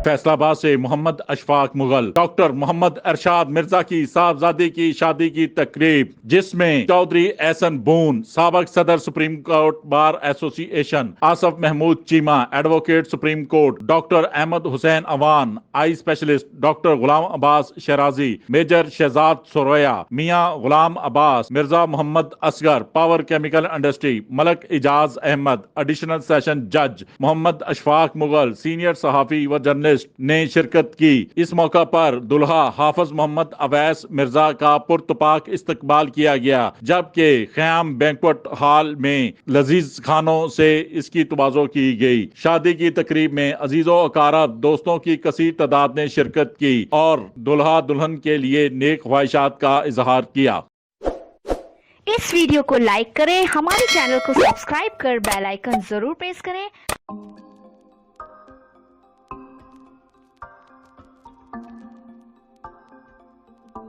फैसला आबाद से मोहम्मद अशफाक मुगल। डॉक्टर मोहम्मद अरशाद मिर्जा की साहबजादी की शादी की तकरीब, जिसमें चौधरी एहसन बून, साबिक सदर supreme court bar association, Asif Mahmood Cheema, advocate supreme court, doctor Ahmed Hussain Awan, eye specialist, doctor Ghulam Abbas Shirazi, major Shahzad Soraya, Mian Ghulam Abbas, Mirza Muhammad Asghar, power chemical industry, Malik Ijaz Ahmed, additional session जज, मोहम्मद अशफाक मुगल, सीनियर सहाफी व जर्नलिस्ट ने शिरकत की। इस मौका पर दुल्हा हाफिज मोहम्मद अवैस मिर्जा का पुरतपाक इस्तकबाल किया गया, जबकि ख़याम बैंक्वेट हॉल में लजीज खानों से इसकी तवाज़ो की गई। शादी की तकरीब में अजीजों अकारब दोस्तों की कसीर तादाद ने शिरकत की और दुल्हा दुल्हन के लिए नेक ख्वाहिशात का इजहार किया। इस वीडियो को लाइक करें, हमारे चैनल को सब्सक्राइब कर बेल आइकन जरूर प्रेस करें।